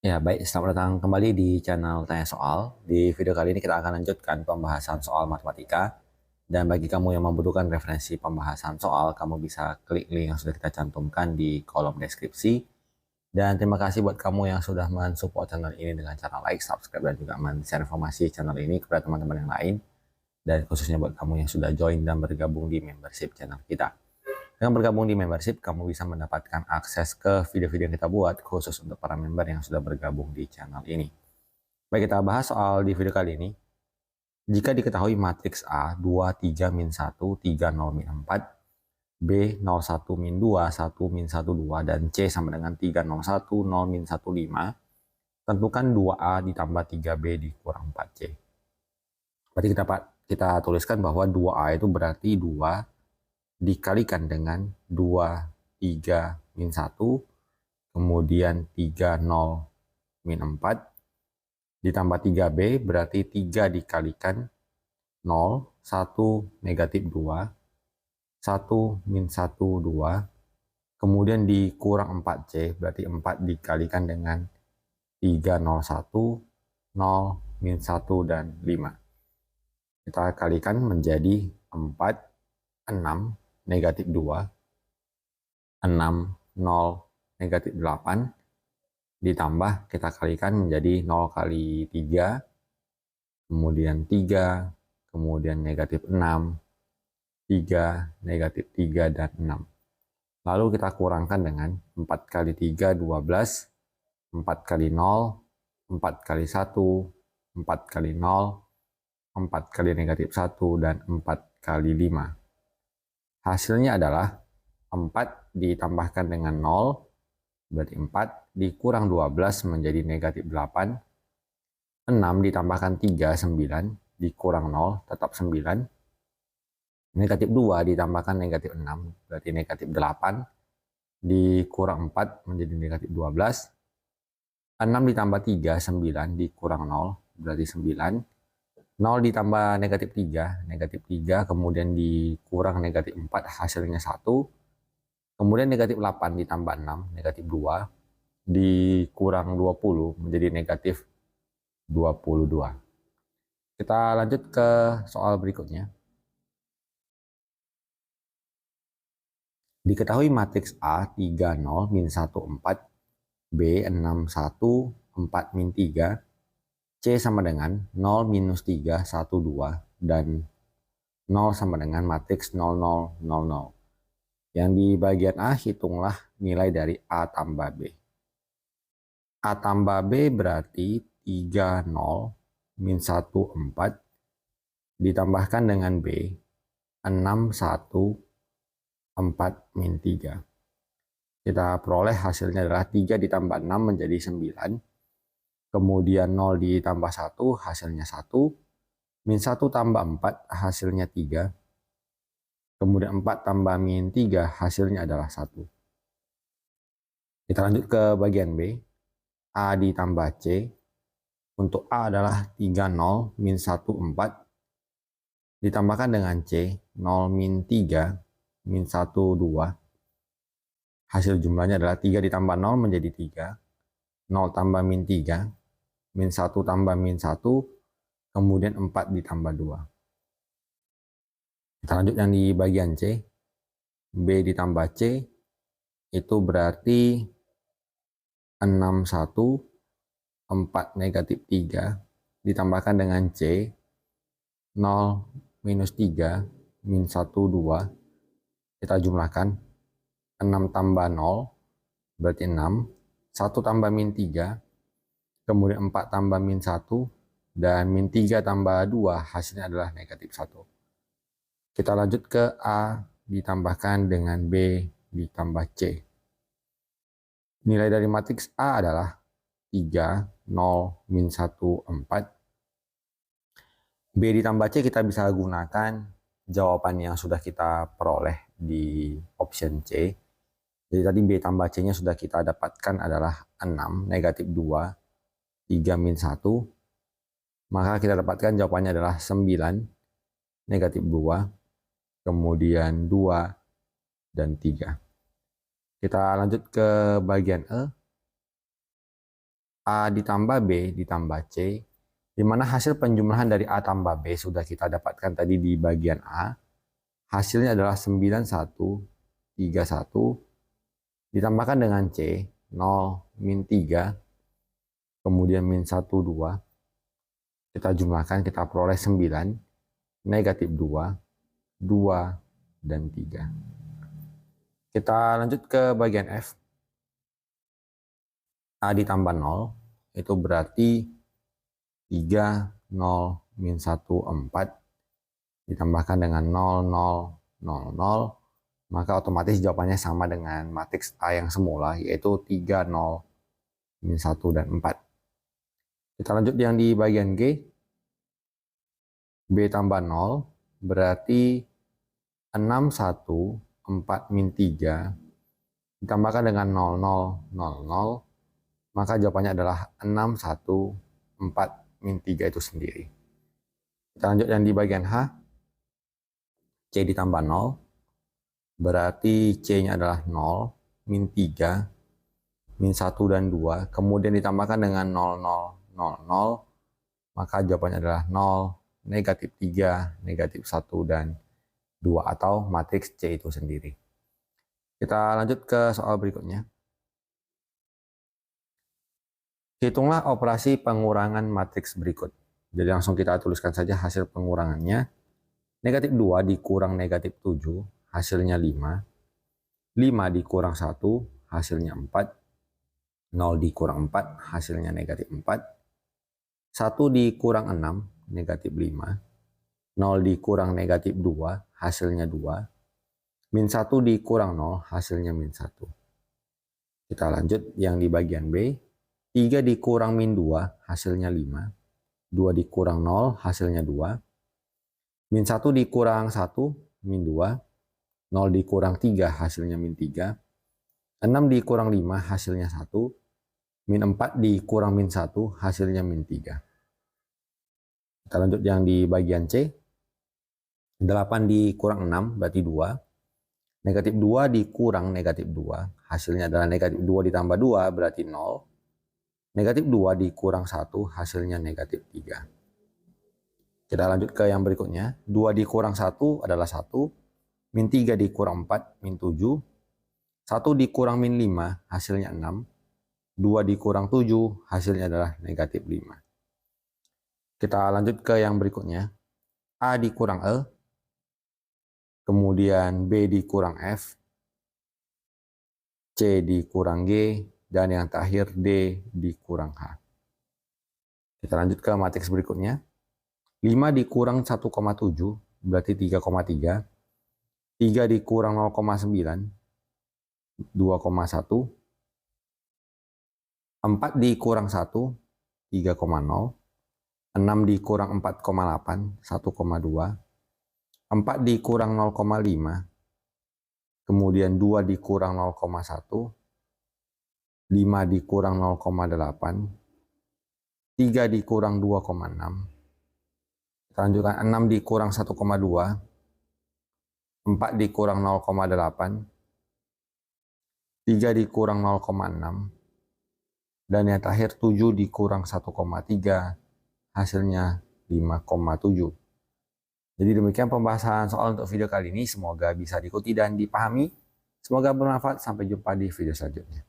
Ya, baik. Selamat datang kembali di channel Tanya Soal. Di video kali ini kita akan lanjutkan pembahasan soal matematika. Dan bagi kamu yang membutuhkan referensi pembahasan soal, kamu bisa klik link yang sudah kita cantumkan di kolom deskripsi. Dan terima kasih buat kamu yang sudah mensupport channel ini dengan cara like, subscribe, dan juga men-share informasi channel ini kepada teman-teman yang lain. Dan khususnya buat kamu yang sudah join dan bergabung di membership channel kita. Dengan bergabung di membership, kamu bisa mendapatkan akses ke video-video yang kita buat khusus untuk para member yang sudah bergabung di channel ini. Baik, kita bahas soal di video kali ini. Jika diketahui matriks A 2, 3, min 1, 3, 0, min 4, B 0, 1, min 2, 1, min 1, 2, dan C sama dengan 3, 0, 1, 0, min 1, 5, tentukan 2A ditambah 3B dikurang 4C. Berarti kita tuliskan bahwa 2A itu berarti 2 dikalikan dengan 2, 3, min 1, kemudian 3, 0, min 4, ditambah 3B berarti 3 dikalikan 0, 1, negatif 2, 1, min 1, 2, kemudian dikurang 4C berarti 4 dikalikan dengan 3, 0, 1, 0, min 1, dan 5. Kita kalikan menjadi 4, 6, negatif 2, 6, 0, negatif 8, ditambah kita kalikan menjadi 0 kali 3, kemudian 3, kemudian negatif 6, 3, negatif 3, dan 6. Lalu kita kurangkan dengan 4 kali 3, 12, 4 kali 0, 4 kali 1, 4 kali 0, 4 kali negatif 1, dan 4 kali 5. Hasilnya adalah 4 ditambahkan dengan 0, berarti 4 dikurang 12 menjadi negatif 8. 6 ditambahkan 3, 9, dikurang 0, tetap 9. Negatif 2 ditambahkan negatif 6, berarti negatif 8. Dikurang 4 menjadi negatif 12. 6 ditambah 3, 9, dikurang 0, berarti 9. 0 ditambah negatif 3, negatif 3, kemudian dikurang negatif 4, hasilnya 1. Kemudian negatif 8 ditambah 6, negatif 2, dikurang 20 menjadi negatif 22. Kita lanjut ke soal berikutnya. Diketahui matriks A 3, 0, min 1, 4, B 6, 1, 4, min 3, C sama dengan 0, minus 3, 1, 2, dan 0 sama dengan matriks 0, 0, 0, 0. Yang di bagian A, hitunglah nilai dari A tambah B. A tambah B berarti 3, 0, min 1, 4, ditambahkan dengan B, 6, 1, 4, min 3. Kita peroleh hasilnya adalah 3 ditambah 6 menjadi 9. Kemudian 0 ditambah 1 hasilnya 1. Min 1 tambah 4 hasilnya 3. Kemudian 4 tambah min 3 hasilnya adalah 1. Kita lanjut ke bagian B. A ditambah C. Untuk A adalah 3, 0, min 1, 4. Ditambahkan dengan C, 0, min 3, min 1, 2. Hasil jumlahnya adalah 3 ditambah 0 menjadi 3. 0 tambah min 3, min 1 tambah min 1, kemudian 4 ditambah 2. Kita lanjut yang di bagian C. B ditambah C, itu berarti 6, 1, 4 negatif 3, ditambahkan dengan C, 0, minus 3, min 1, 2. Kita jumlahkan 6 tambah 0, berarti 6. 1 tambah min 3, kemudian 4 tambah min 1, dan min 3 tambah 2, hasilnya adalah negatif 1. Kita lanjut ke A ditambahkan dengan B ditambah C. Nilai dari matriks A adalah 3, 0, min 1, 4. B ditambah C kita bisa gunakan jawaban yang sudah kita peroleh di option C. Jadi tadi B tambah C-nya sudah kita dapatkan adalah 6, negatif 2, 3, min 1. Maka kita dapatkan jawabannya adalah 9, negatif 2, kemudian 2, dan 3. Kita lanjut ke bagian E. A ditambah B ditambah C, di mana hasil penjumlahan dari A tambah B sudah kita dapatkan tadi di bagian A. Hasilnya adalah 9131 ditambahkan dengan C, 0, min 3, kemudian min 1, 2. Kita jumlahkan, kita peroleh 9, negatif 2, 2, dan 3. Kita lanjut ke bagian F. A ditambah 0, itu berarti 3, 0, min 1, 4, ditambahkan dengan 0, 0, 0, 0, maka otomatis jawabannya sama dengan matriks A yang semula, yaitu 3, 0, min 1, dan 4. Kita lanjut yang di bagian G. B tambah 0 berarti 6, 1, 4, min 3, ditambahkan dengan 0, 0, 0, 0, maka jawabannya adalah 6, 1, 4, min 3 itu sendiri. Kita lanjut yang di bagian H. C ditambah 0 berarti C-nya adalah 0, min 3, min 1, dan 2, kemudian ditambahkan dengan 0, 0, 0, 0, maka jawabannya adalah 0, negatif 3, negatif 1, dan 2, atau matriks C itu sendiri. Kita lanjut ke soal berikutnya. Hitunglah operasi pengurangan matriks berikut. Jadi langsung kita tuliskan saja hasil pengurangannya. Negatif 2 dikurang negatif 7, hasilnya 5. 5 dikurang 1, hasilnya 4. 0 dikurang 4, hasilnya negatif 4. 1 dikurang 6, negatif 5. 0 dikurang negatif 2, hasilnya 2. Min 1 dikurang 0, hasilnya min 1. Kita lanjut yang di bagian B. 3 dikurang min 2, hasilnya 5. 2 dikurang 0, hasilnya 2. Min 1 dikurang 1, min 2. 0 dikurang 3, hasilnya min 3. 6 dikurang 5, hasilnya 1. Min 4 dikurang min 1, hasilnya min 3. Kita lanjut yang di bagian C. 8 dikurang 6, berarti 2. Negatif 2 dikurang negatif 2, hasilnya adalah negatif 2 ditambah 2, berarti 0. Negatif 2 dikurang 1, hasilnya negatif 3. Kita lanjut ke yang berikutnya. 2 dikurang 1 adalah 1. Min 3 dikurang 4, min 7. 1 dikurang min 5, hasilnya 6. 2 dikurang 7, hasilnya adalah negatif 5. Kita lanjut ke yang berikutnya. A dikurang E. Kemudian B dikurang F. C dikurang G. Dan yang terakhir D dikurang H. Kita lanjut ke matriks berikutnya. 5 dikurang 1,7 berarti 3,3. 3 dikurang 0,9, 2,1. 4 dikurang 1, 3,0. 6 dikurang 4,8, 1,2. 4 dikurang 0,5. Kemudian 2 dikurang 0,1. 5 dikurang 0,8. 3 dikurang 2,6. Kita lanjutkan 6 dikurang 1,2. 4 dikurang 0,8. 3 dikurang 0,6. Dan yang terakhir 7 dikurang 1,3. Hasilnya 5,7. Jadi demikian pembahasan soal untuk video kali ini. Semoga bisa diikuti dan dipahami. Semoga bermanfaat. Sampai jumpa di video selanjutnya.